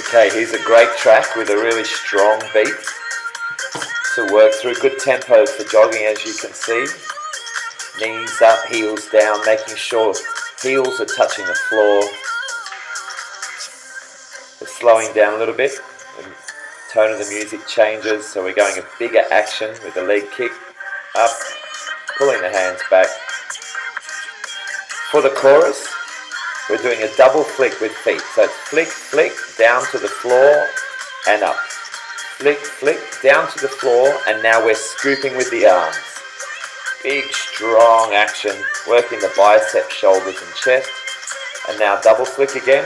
Okay, here's a great track with a really strong beat to work through. Good tempo for jogging, as you can see. Knees up, heels down, making sure heels are touching the floor. We're slowing down a little bit. The tone of the music changes, so we're going a bigger action with the leg kick up, pulling the hands back. For the chorus, we're doing a double flick with feet. So it's flick, flick, down to the floor and up. Flick, flick, down to the floor, and now we're scooping with the arms. Big, strong action, working the biceps, shoulders and chest. And now double flick again.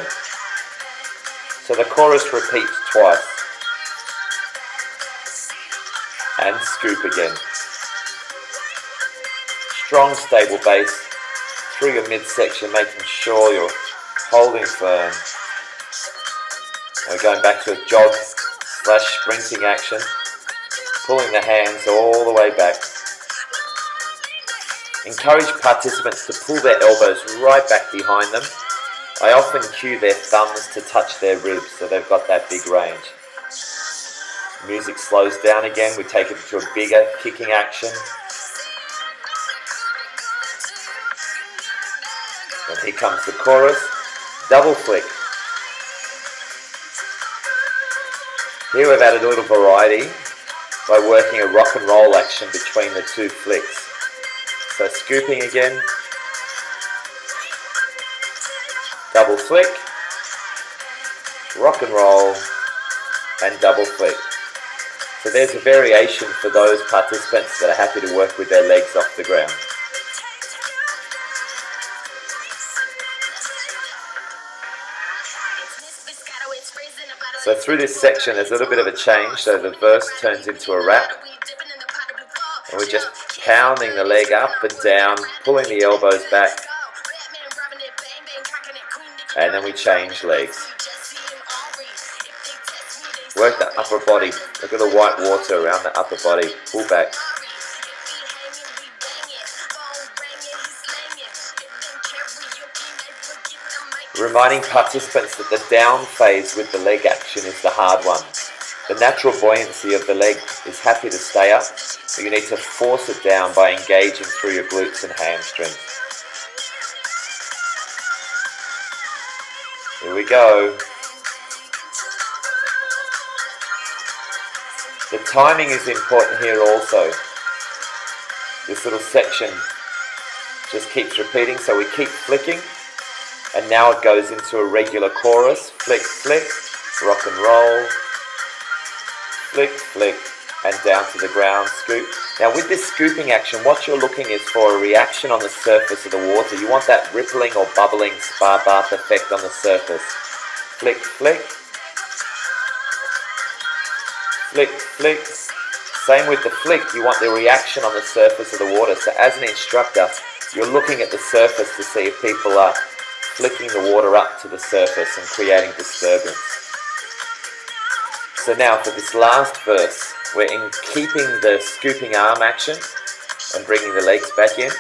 So the chorus repeats twice. And scoop again. Strong, stable base through your midsection, making sure you're holding firm. And we're going back to a jog / sprinting action, pulling the hands all the way back. Encourage participants to pull their elbows right back behind them. I often cue their thumbs to touch their ribs, so they've got that big range. Music slows down again, we take it to a bigger kicking action. And here comes the chorus, double flick. Here we've added a little variety by working a rock and roll action between the two flicks. So scooping again, double flick, rock and roll, and double flick. So there's a variation for those participants that are happy to work with their legs off the ground. So through this section there's a little bit of a change, so the verse turns into a rap. And we're just pounding the leg up and down, pulling the elbows back. And then we change legs. Work the upper body. Look at the white water around the upper body. Pull back. Reminding participants that the down phase with the leg action is the hard one. The natural buoyancy of the leg is happy to stay up, but you need to force it down by engaging through your glutes and hamstrings. Here we go. The timing is important here also. This little section just keeps repeating, so we keep flicking. And now it goes into a regular chorus. Flick, flick, rock and roll. Flick, flick, and down to the ground, scoop. Now with this scooping action, what you're looking is for a reaction on the surface of the water. You want that rippling or bubbling spa bath effect on the surface. Flick, flick. Flick, flick. Same with the flick, you want the reaction on the surface of the water. So as an instructor, you're looking at the surface to see if people are flicking the water up to the surface and creating disturbance. So now for this last verse, we're keeping the scooping arm action and bringing the legs back in.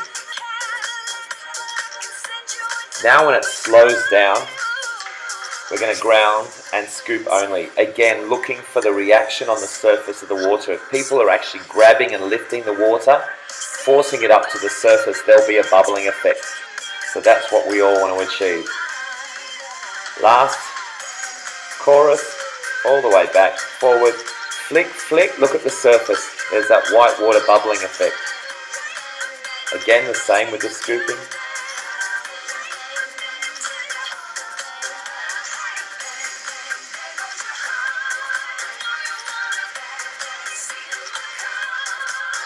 Now when it slows down, we're going to ground and scoop only. Again, looking for the reaction on the surface of the water. If people are actually grabbing and lifting the water, forcing it up to the surface, there'll be a bubbling effect. So that's what we all want to achieve. Last chorus, all the way back, forward, flick, flick, look at the surface. There's that white water bubbling effect. Again, the same with the scooping.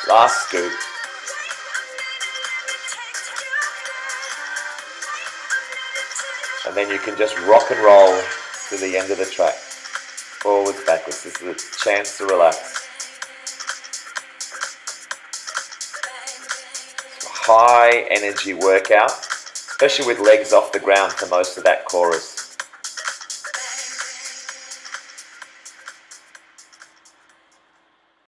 Last scoop. And then you can just rock and roll to the end of the track. Forwards, backwards. This is a chance to relax. High energy workout, especially with legs off the ground for most of that chorus.